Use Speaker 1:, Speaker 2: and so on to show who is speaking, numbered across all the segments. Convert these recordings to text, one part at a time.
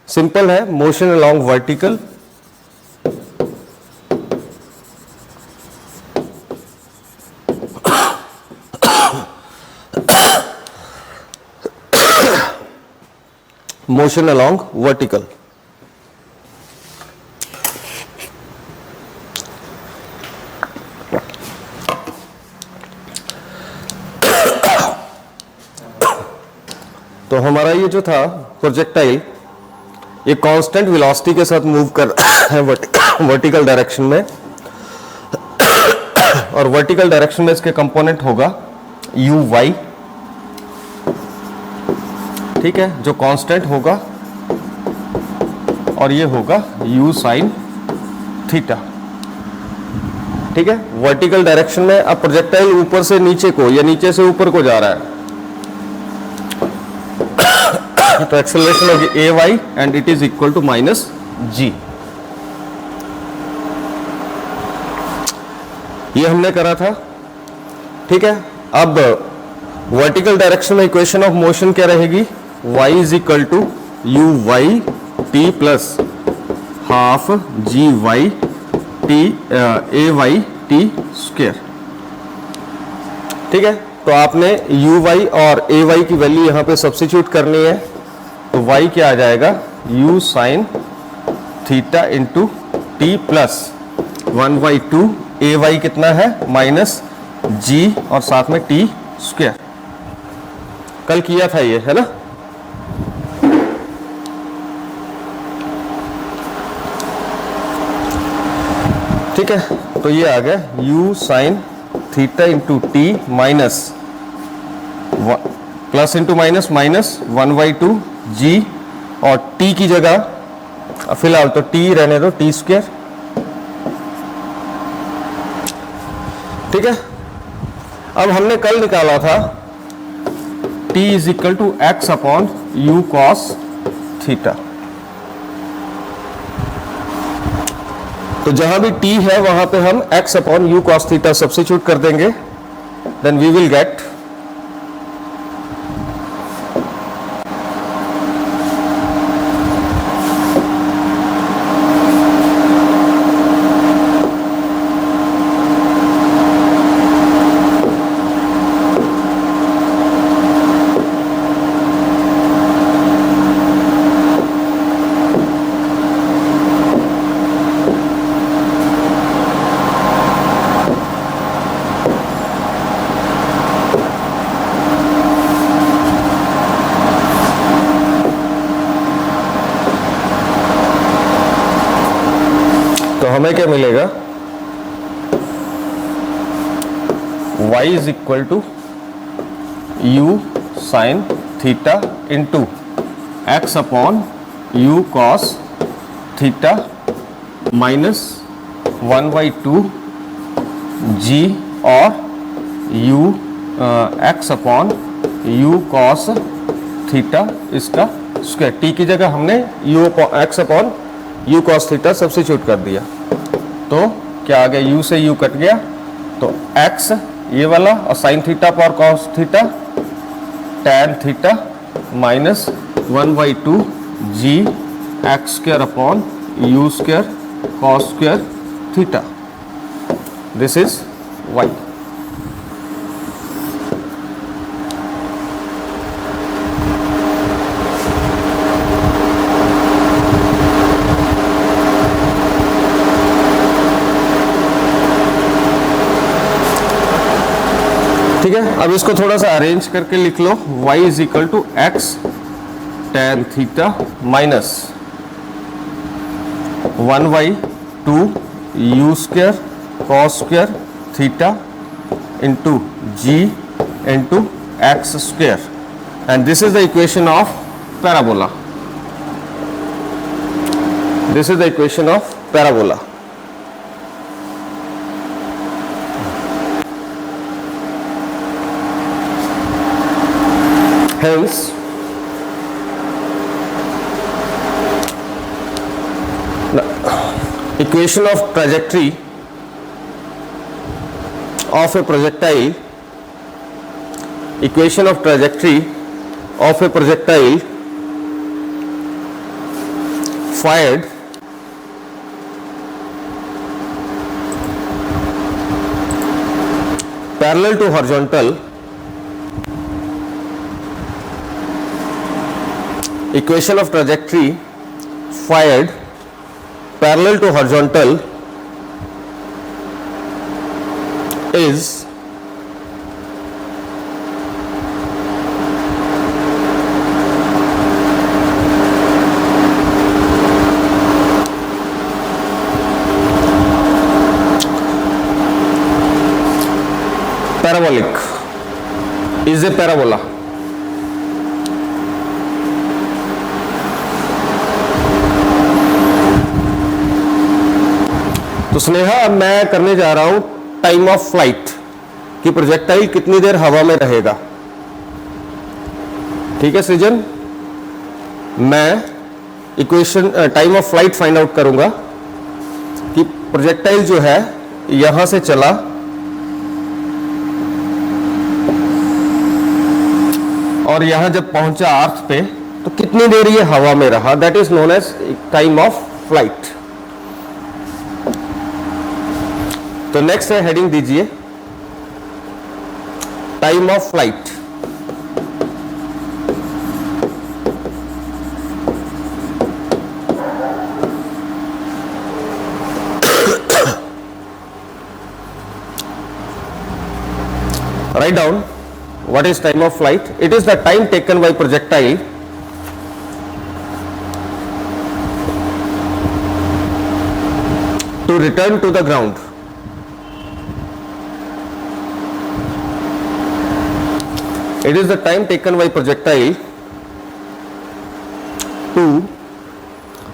Speaker 1: Simple है, motion along vertical motion along vertical. तो हमारा ये जो था प्रोजेक्टाइल, ये कांस्टेंट वेलोसिटी के साथ मूव कर रहा है वर्टिकल डायरेक्शन में, और वर्टिकल डायरेक्शन में इसके कंपोनेंट होगा यू वाई, ठीक है, जो कांस्टेंट होगा, और ये होगा यू साइन थीटा, ठीक है। वर्टिकल डायरेक्शन में अब प्रोजेक्टाइल ऊपर से नीचे को या नीचे से ऊपर को जा रहा है, तो एक्सेलरेशन होगी A Y and it is equal to minus G. ये हमने करा था, ठीक है। अब वर्टिकल डायरेक्शन में इक्वेशन ऑफ मोशन क्या रहेगी, y is equal to U Y T plus half G Y T A Y T square, ठीक है। तो आपने यू वाई और ए वाई की वैल्यू यहां पे सब्स्टिट्यूट करनी है, तो y क्या आ जाएगा, u sine theta into T plus 1/2 ए वाई कितना है माइनस जी और साथ में टी स्क्वायर। कल किया था ये, है ना। ठीक है, तो ये आ गया u sine theta into T minus plus into minus minus 1/2 g, और t की जगह फिलहाल तो t रहने दो, टी स्क्वायर, ठीक है। अब हमने कल निकाला था t is equal to x upon u cos theta, तो जहां भी t है वहां पे हम x upon u cos theta substitute कर देंगे, देन वी विल गेट हमें क्या मिलेगा, y is equal to u sine theta into x upon u cos theta minus 1/2 g और u x upon u cos theta इसका square. T की जगह हमने u x upon u cos theta substitute कर दिया, तो क्या आ गया, u से u कट गया, तो x ये वाला और साइन थीटा पर cos theta tan theta minus 1/2 g x square upon u square cos square theta, this is y। ठीक है, अब इसको थोड़ा सा अरेंज करके लिख लो, y is equal to x tan theta minus 1/2 you square cos square theta into g into x square, and this is the equation of parabola, this is the equation of parabola. Hence, the equation of trajectory of a projectile, equation of trajectory of a projectile fired parallel to horizontal, equation of trajectory fired parallel to horizontal is parabolic, is a parabola. तो स्नेहा, अब मैं करने जा रहा हूं time of flight कि projectile कितनी देर हवा में रहेगा। ठीक है सृजन, मैं equation time of flight find out करूंगा कि प्रोजेक्टाइल जो है यहां से चला और यहां जब पहुंचा अर्थ पे तो कितनी देर ये हवा में रहा, that is known as time of flight. तो नेक्स्ट है, हेडिंग दीजिए time of flight. Write down what is time of flight. It is the time taken by projectile to return to the ground. It is the time taken by projectile to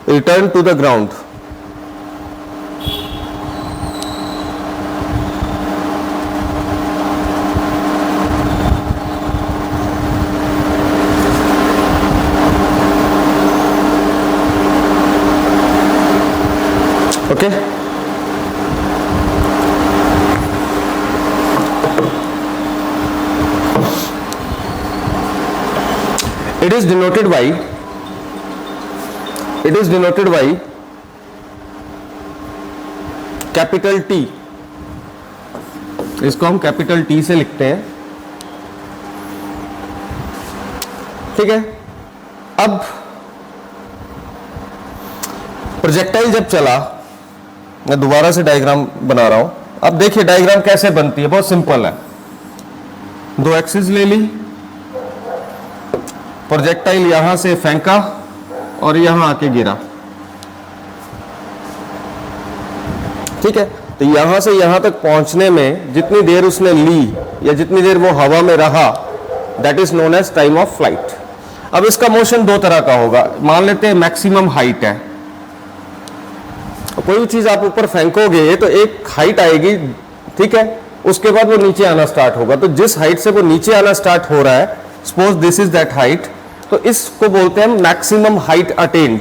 Speaker 1: return to the ground. Okay. It is denoted by capital T। इसको हम capital T से लिखते हैं। ठीक है, अब projectile जब चला, मैं दोबारा से डायग्राम बना रहा हूं। अब देखिए डायग्राम कैसे बनती है, बहुत सिंपल है। दो एक्सिस ले ली, प्रोजेक्टाइल यहां से फेंका और यहां आके गिरा। ठीक है, तो यहां से यहां तक पहुंचने में जितनी देर उसने ली या जितनी देर वो हवा में रहा, that is known as time of flight. अब इसका मोशन दो तरह का होगा। मान लेते हैं मैक्सिमम हाइट है, कोई भी चीज आप ऊपर फेंकोगे तो एक हाइट आएगी, ठीक है, उसके बाद वो नीचे आना स्टार्ट होगा। तो जिस हाइट से वो नीचे आना स्टार्ट हो रहा है, suppose this is that height, तो इसको बोलते हैं मैक्सिमम हाइट अटेन्ड।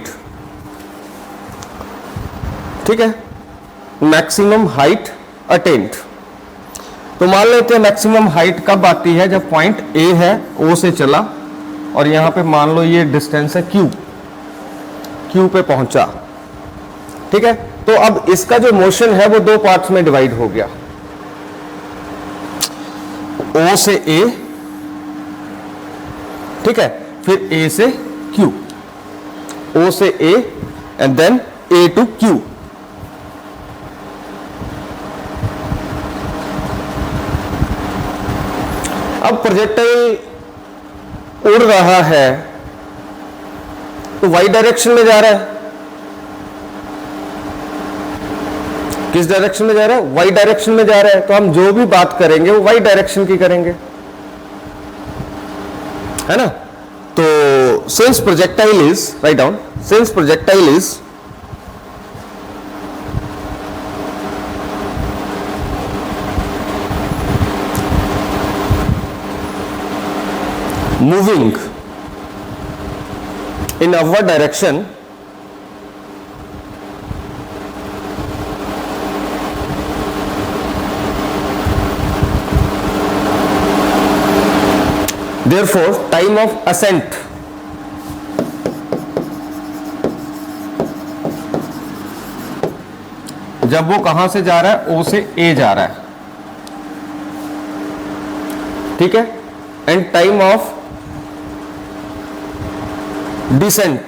Speaker 1: ठीक है, मैक्सिमम हाइट अटेन्ड। तो मान लेते हैं मैक्सिमम हाइट कब आती है, जब पॉइंट ए है, ओ से चला और यहां पे मान लो ये डिस्टेंस है क्यू पे पहुंचा। ठीक है, तो अब इसका जो मोशन है वो दो पार्ट्स में डिवाइड हो गया, ओ से ए, ठीक है, फिर ए से क्यू, ओ से A and then A to Q. अब प्रोजेक्टाइल उड़ रहा है तो वाई डायरेक्शन में जा रहा है। किस डायरेक्शन में जा रहा है? वाई डायरेक्शन में जा रहा है। तो हम जो भी बात करेंगे वो वाई डायरेक्शन की करेंगे, है ना। तो since projectile is, write down, since projectile is moving in upward direction, therefore time of ascent जब वो कहां से जा रहा है, ओ से ए जा रहा है, ठीक है। एंड टाइम ऑफ डिसेंट,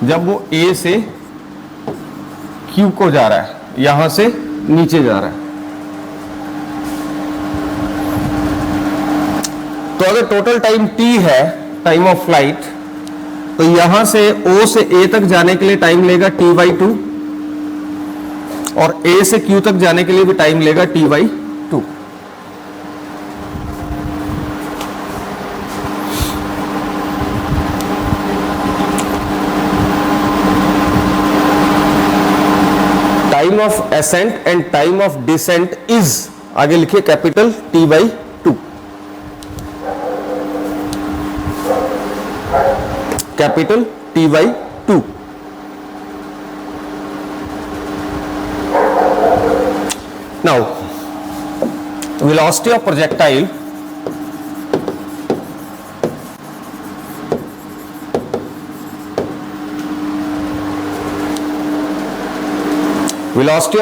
Speaker 1: जब वो ए से क्यू को जा रहा है, यहां से नीचे जा रहा है। तो अगर टोटल टाइम t है, टाइम ऑफ फ्लाइट, तो यहां से O से A तक जाने के लिए टाइम लेगा t/2 और A से Q तक जाने के लिए भी टाइम लेगा t/2। Time of ascent and time of descent is, आगे लिखिए capital t/2, capital t/2। Now velocity of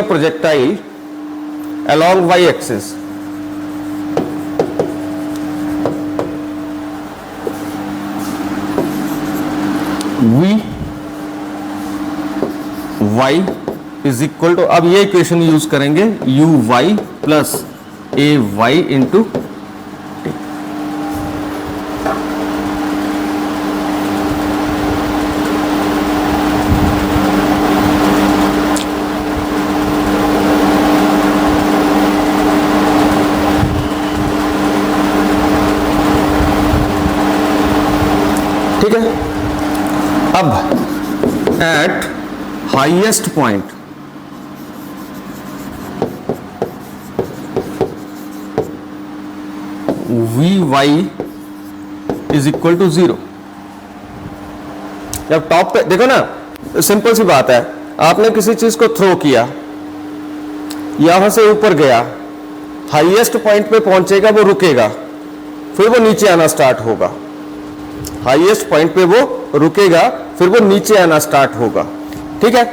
Speaker 1: projectile along y-axis v y is equal to, अब ये इक्वेशन यूज करेंगे u y plus a y into t। ठीक है। अब at highest point v y is equal to 0। जब top पे देखो ना, सिंपल सी बात है, आपने किसी चीज को थ्रो किया, यहां से ऊपर गया, हाईएस्ट पॉइंट पे पहुंचेगा, वो रुकेगा, फिर वो नीचे आना स्टार्ट होगा। हाईएस्ट पॉइंट पे वो रुकेगा, फिर वो नीचे आना स्टार्ट होगा, ठीक है।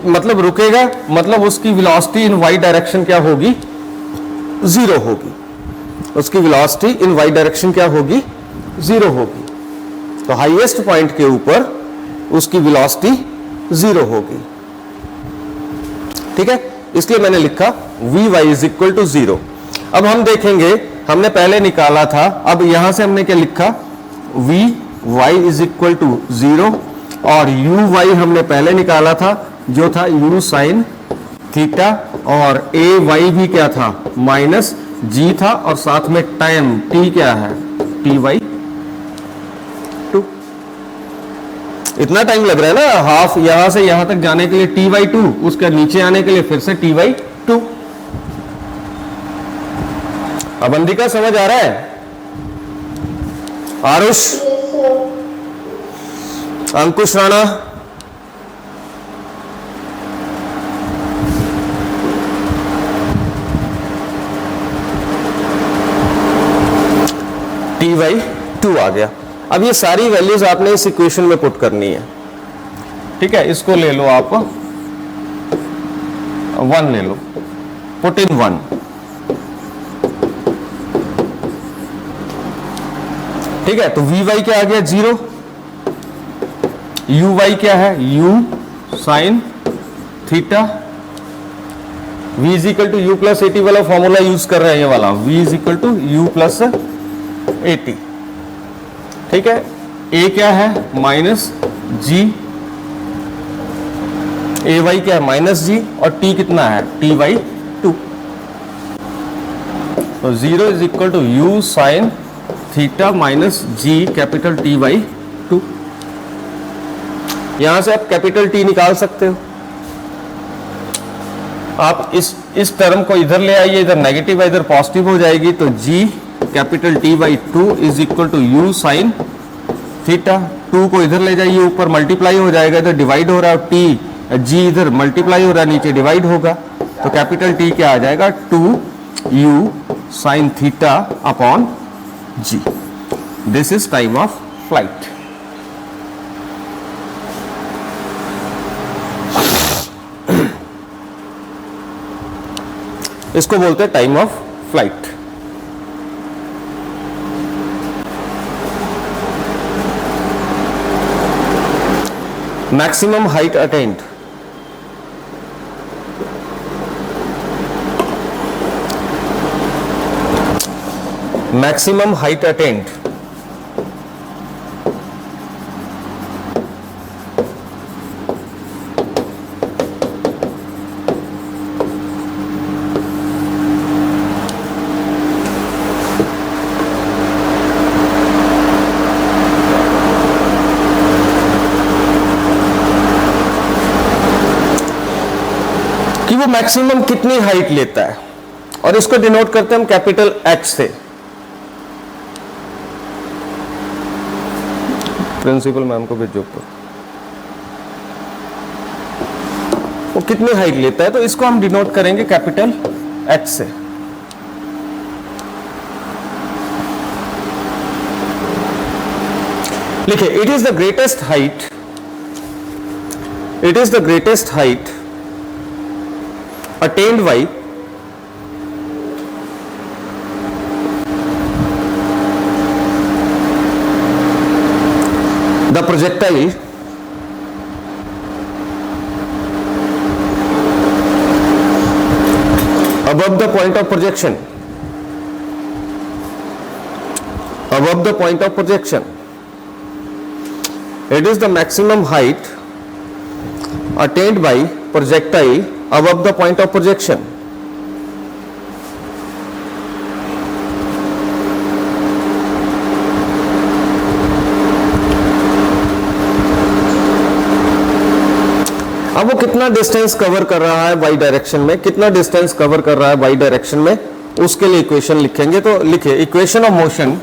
Speaker 1: मतलब रुकेगा, मतलब उसकी वेलोसिटी इन वाई डायरेक्शन क्या होगी, 0 होगी। उसकी वेलोसिटी इन वाई डायरेक्शन क्या होगी, 0 होगी। तो हाईएस्ट पॉइंट के ऊपर उसकी वेलोसिटी 0 होगी, ठीक है। इसलिए मैंने लिखा v y is equal to 0। अब हम देखेंगे, हमने पहले निकाला था, अब यहां से हमने क्या लिखा, v y is equal to 0 और यू वाई हमने पहले निकाला था जो था यू साइन थीटा, और ए वाई भी क्या था, माइनस जी था, और साथ में टाइम टी क्या है, t/2। इतना टाइम लग रहा है ना, हाफ यहां से यहां तक जाने के लिए t/2, उसके नीचे आने के लिए फिर से t/2। अब अंदिका समझ आ रहा है? आरुष, अंकुश राणा, t/2 आ गया। अब ये सारी वैल्यूज आपने इस इक्वेशन में पुट करनी है, ठीक है। इसको ले लो आप 1 ले लो, पुट इन 1, ठीक है। तो वी वाई क्या आ गया, 0। यू वाई क्या है, u sine theta, v is equal to u plus 80 वाला फॉर्मूला यूज कर रहे हैं, ये वाला v is equal to u plus 80, ठीक है। a क्या है, माइनस जी, ए वाई क्या है, माइनस जी, और t कितना है, t/2। तो 0 is equal to u sine theta minus g capital t/2। यहां से आप कैपिटल T निकाल सकते हो। आप इस टर्म को इधर ले आइए, इधर नेगेटिव है, इधर पॉजिटिव हो जाएगी, तो G capital t/2 is equal to u sine theta. 2 को इधर ले जाइए, ऊपर मल्टीप्लाई हो जाएगा, इधर डिवाइड हो रहा है, T G इधर मल्टीप्लाई हो रहा है, नीचे डिवाइड होगा, तो कैपिटल T क्या आ जाएगा, 2u sine theta upon G। This is time of flight. इसको बोलते हैं time of flight. Maximum height attend, maximum height attend, कि वो मैक्सिमम कितनी हाइट लेता है, और इसको डिनोट करते हैं हम कैपिटल एच से। प्रिंसिपल मैम को भेजो ऊपर, वो कितनी हाइट लेता है, तो इसको हम डिनोट करेंगे कैपिटल एच से। लिखिए, it is the greatest height, it is the greatest height attained by the projectile above the point of projection, above the point of projection. It is the maximum height attained by projectile above the point of projection. अब वो कितना distance cover कर रहा है Y direction में, कितना distance cover कर रहा है वाई डायरेक्शन में, उसके लिए इक्वेशन लिखेंगे। तो लिखिए, equation of motion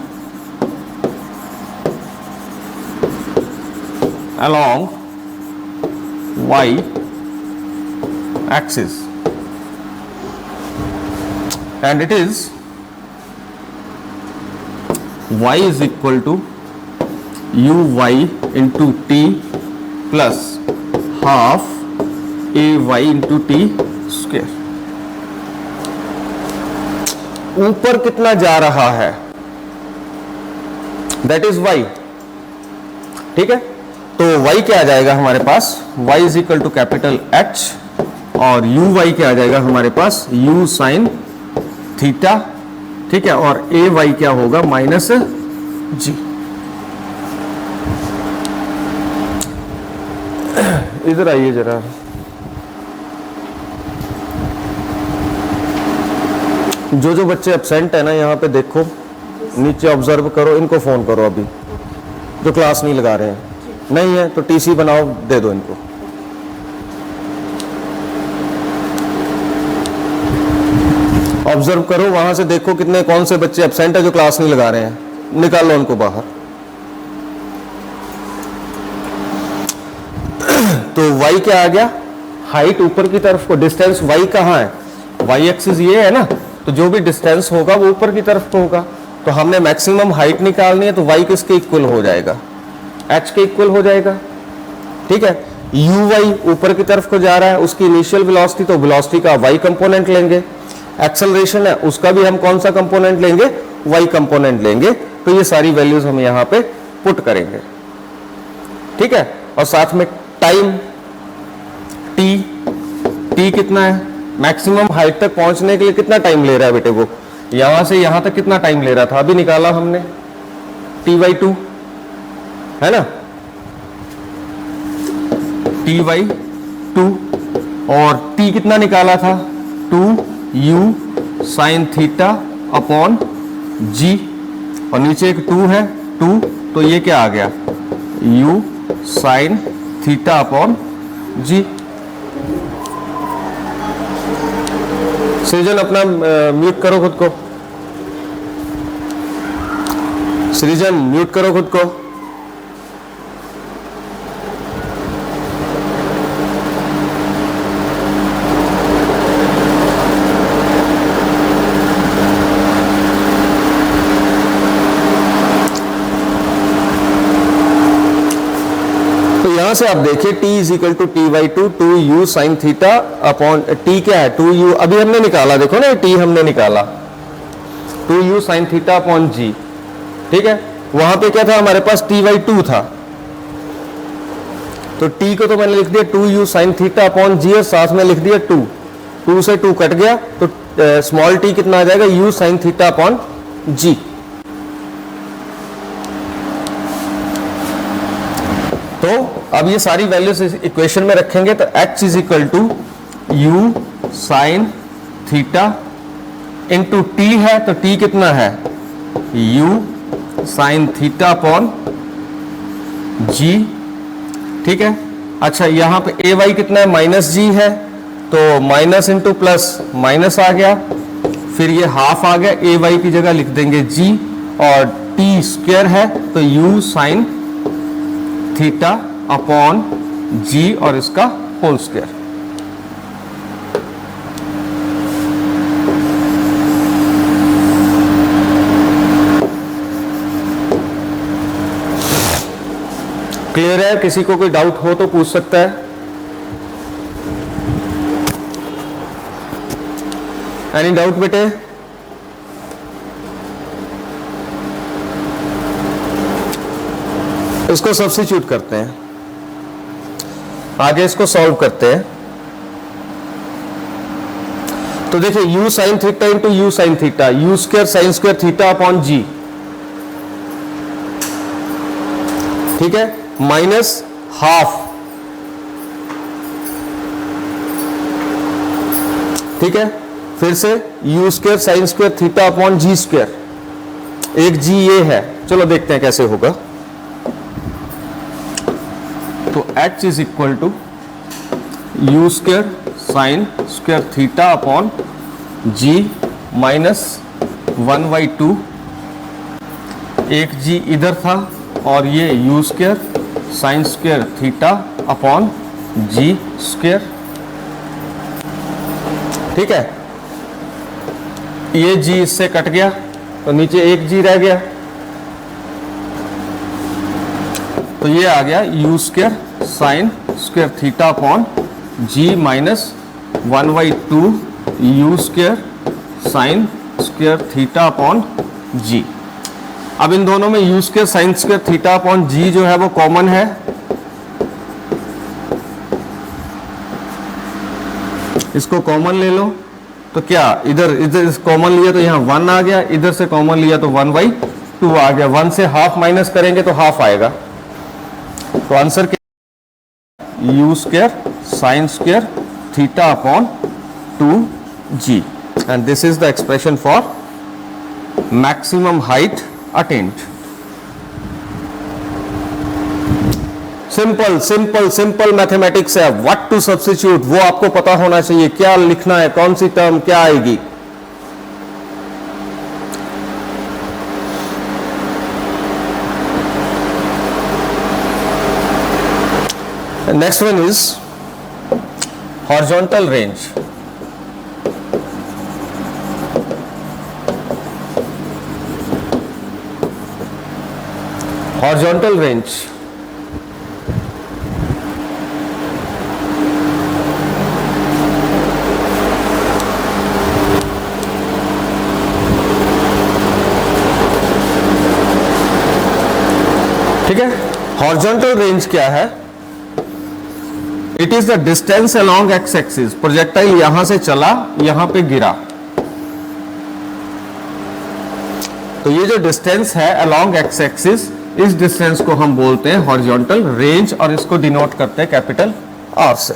Speaker 1: along y axis, and it is y is equal to uy into t plus half ay into t square। ऊपर कितना जा रहा है, दैट इज y, ठीक है। तो y क्या आ जाएगा हमारे पास, y is equal to capital H, और uy क्या आ जाएगा हमारे पास, u साइन थीटा, ठीक है, और ay क्या होगा, माइनस g। इधर आइए जरा, जो बच्चे एब्सेंट है ना यहाँ पे देखो, नीचे ऑब्जर्व करो, इनको फोन करो अभी, जो क्लास नहीं लगा रहे हैं, नहीं है तो टीसी बनाओ, दे दो इनको। ऑब्जर्व करो, वहां से देखो कितने कौन से बच्चे एब्सेंट है जो क्लास नहीं लगा रहे हैं, निकालो उनको बाहर। तो y क्या आ गया, हाइट ऊपर की तरफ को, डिस्टेंस y कहाँ है, y एक्सिस ये है ना, तो जो भी डिस्टेंस होगा वो ऊपर की तरफ को होगा। तो हमने मैक्सिमम हाइट निकालनी है, तो y किसके इक्वल हो जाएगा, h के इक्वल हो जाएगा, ठीक है। uy ऊपर की तरफ को जा रहा है, उसकी इनिशियल वेलोसिटी, तो वेलोसिटी का y कंपोनेंट लेंगे। एक्सेलरेशन है, उसका भी हम कौन सा कंपोनेंट लेंगे, y कंपोनेंट लेंगे। तो ये सारी वैल्यूज हम यहाँ पे पुट करेंगे, ठीक है। और साथ में टाइम t कितना है, मैक्सिमम हाइट तक पहुंचने के लिए कितना टाइम ले रहा है बेटे, वो यहां से यहां तक कितना टाइम ले रहा था, अभी निकाला हमने, t/2 है ना, t/2, और t कितना निकाला था, 2u sine theta upon g, और नीचे एक 2 है, 2, तो ये क्या आ गया, u sine theta upon g। सृजन अपना म्यूट करो खुद को, सृजन म्यूट करो खुद को। यहां से आप देखिए t is equal to t by two 2u sine theta upon t क्या है 2u, अभी हमने निकाला, देखो ना t हमने निकाला 2u sine theta upon g, ठीक है। वहां पे क्या था हमारे पास t बाई टू था, तो t को तो मैंने लिख दिया 2u sine theta upon g और साथ में लिख दिया 2 से 2 कट गया, तो स्मॉल t कितना आ जाएगा u sine theta upon g। तो अब ये सारी वैल्यूज इक्वेशन में रखेंगे तो h is equal to u sine theta into t है, तो t कितना है u sine theta upon g, ठीक है। अच्छा यहां पे ए वाई कितना है माइनस जी है, तो माइनस इंटू प्लस माइनस आ गया, फिर ये हाफ आ गया, ए वाई की जगह लिख देंगे जी, और टी स्क्वायर है तो यू साइन थीटा अपॉन जी और इसका होल स्क्वायर। क्लियर है? किसी को कोई डाउट हो तो पूछ सकता है। एनी डाउट बेटे? इसको सब्स्टिट्यूट करते हैं, आगे इसको सॉल्व करते हैं। तो देखिए u sine theta into U sine theta, U square sine square theta upon G, ठीक है, माइनस हाफ, ठीक है, फिर से U square sine square theta upon G square, एक जी ये है, चलो देखते हैं कैसे होगा। तो h is equal to you square sine square theta upon G minus 1/2, एक जी इधर था और ये you square sine square theta upon G square, ठीक है। ये जी इससे कट गया तो नीचे एक जी रह गया, तो ये आ गया U square sine square theta upon G minus 1/2 you square sine square theta upon G. अब इन दोनों में U square sine square theta upon G जो है वो कॉमन है, इसको कॉमन ले लो, तो क्या इधर कॉमन लिया तो यहाँ 1 आ गया, इधर से कॉमन लिया तो 1/2 आ गया, 1 से हाफ माइनस करेंगे तो हाफ आएगा, तो आंसर क्या you square sine square theta upon 2g, and this is the expression for maximum height attend. Simple simple simple mathematics है, व्हाट टू सब्स्टिट्यूट वो आपको पता होना चाहिए, क्या लिखना है, कौन सी टर्म क्या आएगी। Next one is horizontal range. Horizontal range ठीक है। हॉरिजॉन्टल रेंज क्या है? It is the distance along x axis, projectile यहां से चला यहां पे गिरा, तो ये जो डिस्टेंस है अलोंग एक्स एक्सिस, इस डिस्टेंस को हम बोलते हैं हॉरिजॉन्टल रेंज, और इसको डिनोट करते हैं कैपिटल आर से।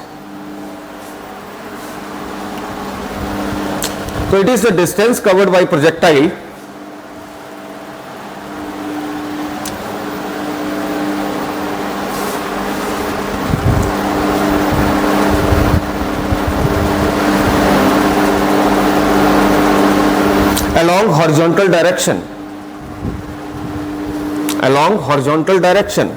Speaker 1: तो it is the distance covered by projectile along horizontal direction, along horizontal direction,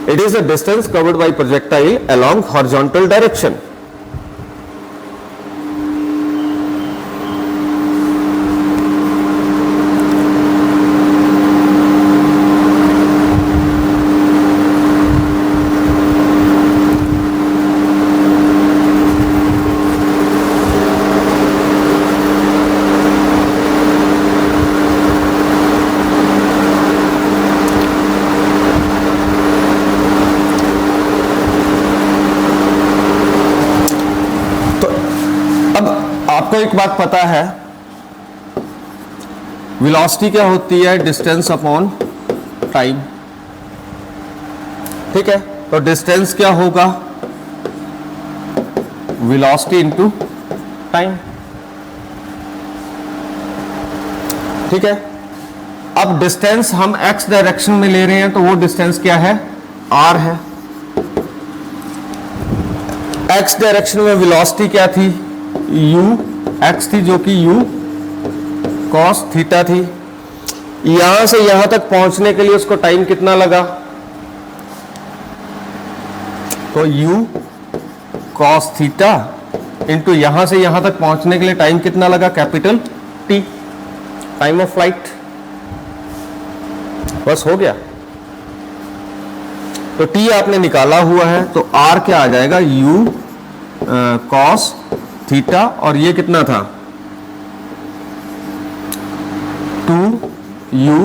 Speaker 1: it is the distance covered by projectile along horizontal direction. आपको एक बात पता है, वेलोसिटी क्या होती है? Distance upon time. ठीक है, तो डिस्टेंस क्या होगा? Velocity into time. ठीक है, अब डिस्टेंस हम x डायरेक्शन में ले रहे हैं, तो वो डिस्टेंस क्या है? r है। x डायरेक्शन में वेलोसिटी क्या थी? u x थी, जो कि u cos थीटा थी। यहां से यहां तक पहुंचने के लिए उसको टाइम कितना लगा? तो u cos थीटा इंटू यहां से यहां तक पहुंचने के लिए टाइम कितना लगा? Capital T, time of flight. बस हो गया। तो T आपने निकाला हुआ है, तो R क्या आ जाएगा? U cos थीटा, और ये कितना था? 2u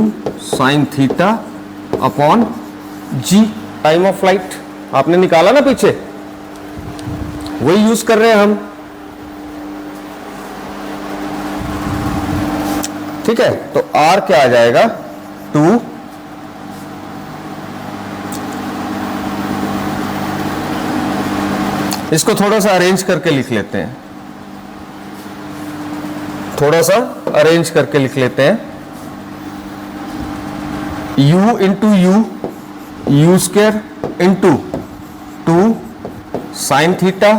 Speaker 1: sin theta upon G, time of flight. आपने निकाला ना पीछे, वही यूज कर रहे हैं हम। ठीक है, तो R क्या आ जाएगा? 2 इसको थोड़ा सा अरेंज करके लिख लेते हैं, थोड़ा सा अरेंज करके लिख लेते हैं। u into you square into 2 sine theta,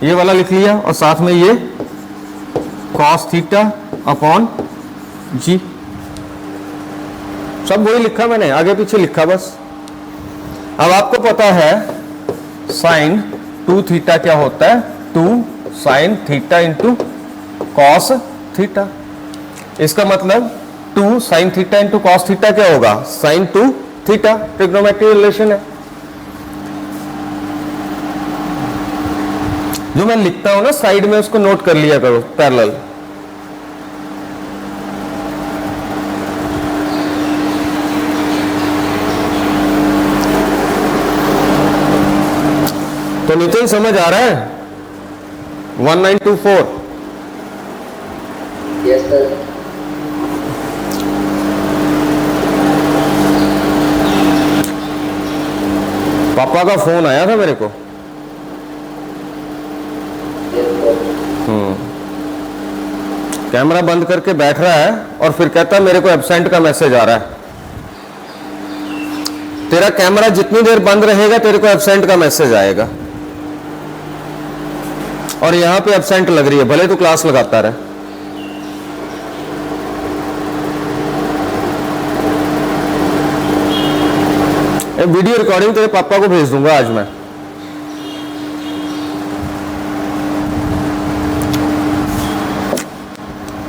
Speaker 1: ये वाला लिख लिया, और साथ में ये cos थीटा अपॉन जी। सब वही लिखा मैंने, आगे पीछे लिखा बस। अब आपको पता है साइन 2 थीटा क्या होता है? 2 sign theta into cos theta. इसका मतलब 2 sign theta into cos theta क्या होगा? Sign 2 theta. ट्रिग्नोमेट्री रिलेशन है। जो मैं लिखता हूं ना साइड में, उसको नोट कर लिया करो, पैरेलल। तो नितिन समझ आ रहा है? 1924।
Speaker 2: Yes sir.
Speaker 1: पापा का फोन आया था मेरे को। कैमरा बंद करके बैठ रहा है और फिर कहता है मेरे को एब्सेंट का मैसेज आ रहा है। तेरा कैमरा जितनी देर बंद रहेगा तेरे को एब्सेंट का मैसेज आएगा, और यहां पे एब्सेंट लग रही है, भले तू क्लास लगाता रहे। वीडियो रिकॉर्डिंग तेरे पापा को भेज दूंगा आज मैं।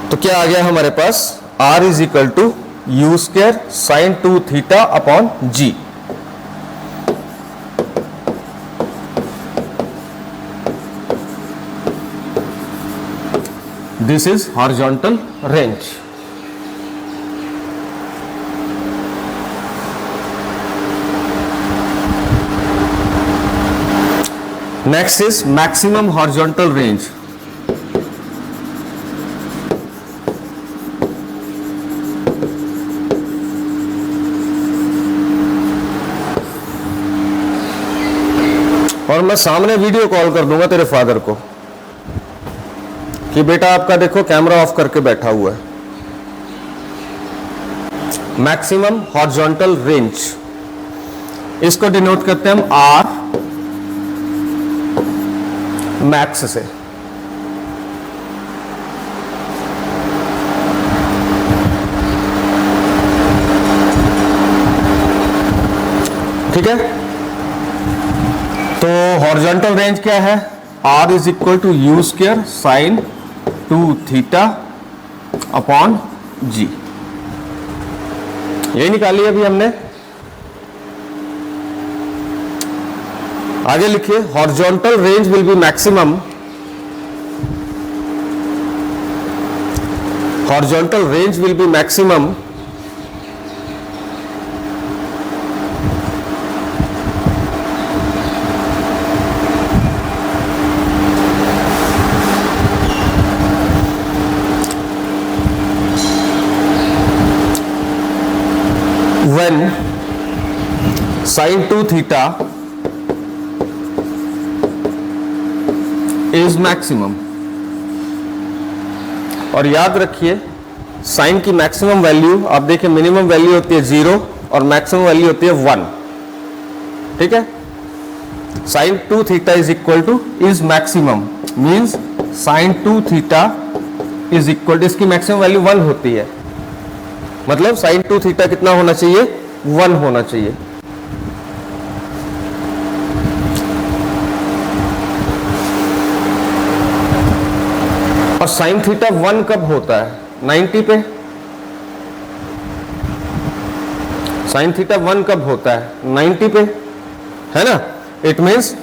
Speaker 1: तो क्या आ गया हमारे पास? R is equal to you square sine 2 theta upon g. This is horizontal range. Next is maximum horizontal range. और मैं सामने वीडियो कॉल कर दूंगा तेरे फादर को कि बेटा आपका देखो कैमरा ऑफ करके बैठा हुआ है। मैक्सिमम हॉरिजॉन्टल रेंज, इसको डिनोट करते हैं हम आर मैक्स से। ठीक है, तो हॉरिजॉन्टल रेंज क्या है? R is equal to you square sine 2 theta upon G. ये निकाली अभी हमने। आगे लिखिए, horizontal range will be maximum, horizontal range will be maximum sine 2 theta is maximum. और याद रखिए साइन की मैक्सिमम वैल्यू आप देखिए, मिनिमम वैल्यू होती है 0 और मैक्सिमम वैल्यू होती है 1। ठीक है, sine 2 theta is equal to is maximum means sine 2 theta is equal to, इसकी मैक्सिमम वैल्यू 1 होती है, मतलब साइन 2 थीटा कितना होना चाहिए, 1 होना चाहिए। और साइन थीटा 1 कब होता है, 90 पे। साइन थीटा 1 कब होता है, 90 पे, है ना। It means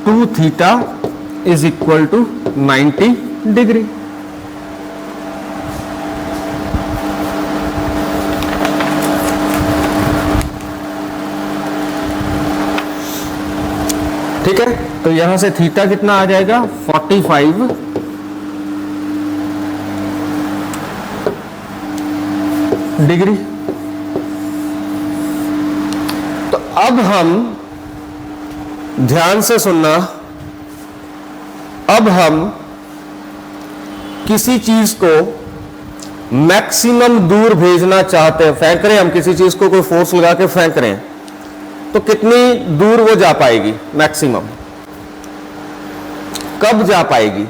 Speaker 1: 2 theta is equal to 90 degree. ठीक है, तो यहां से थीटा कितना आ जाएगा, 45 डिग्री। तो अब हम ध्यान से सुनना, अब हम किसी चीज को मैक्सिमम दूर भेजना चाहते हैं, फेंक रहे हैं हम किसी चीज को, कोई फोर्स लगा के फेंक रहे हैं, तो कितनी दूर वो जा पाएगी मैक्सिमम, कब जा पाएगी।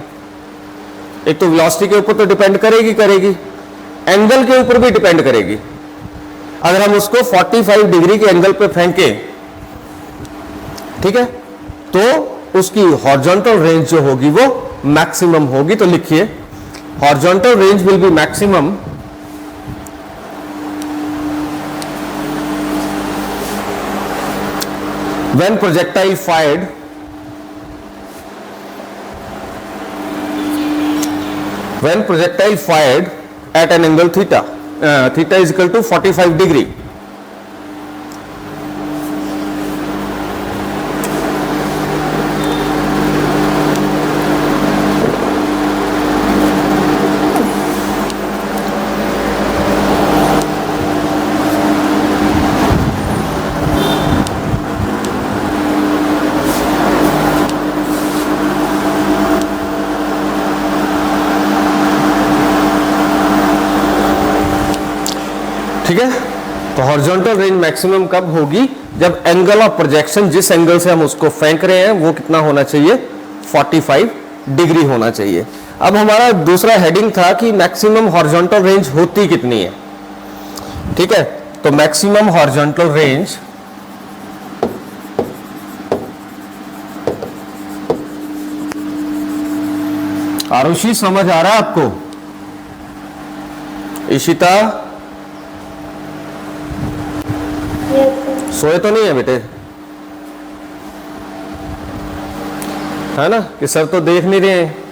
Speaker 1: एक तो वेलोसिटी के ऊपर तो डिपेंड करेगी, एंगल के ऊपर भी डिपेंड करेगी। अगर हम उसको 45 डिग्री के एंगल पे फेंके, ठीक है, तो उसकी हॉरिजॉन्टल रेंज जो होगी वो मैक्सिमम होगी। तो लिखिए horizontal range will be maximum when projectile fired at an angle theta, theta is equal to 45 degree. ठीक है, तो हॉरिजॉन्टल रेंज मैक्सिमम कब होगी, जब एंगल ऑफ प्रोजेक्शन, जिस एंगल से हम उसको फेंक रहे हैं वो कितना होना चाहिए, 45 डिग्री होना चाहिए। अब हमारा दूसरा हेडिंग था कि मैक्सिमम हॉरिजॉन्टल रेंज होती कितनी है। ठीक है, तो मैक्सिमम हॉरिजॉन्टल रेंज आरुषि समझ आ रहा है आपको, इशिता सोए तो नहीं है बेटे, है ना, कि सर तो देख नहीं रहे हैं।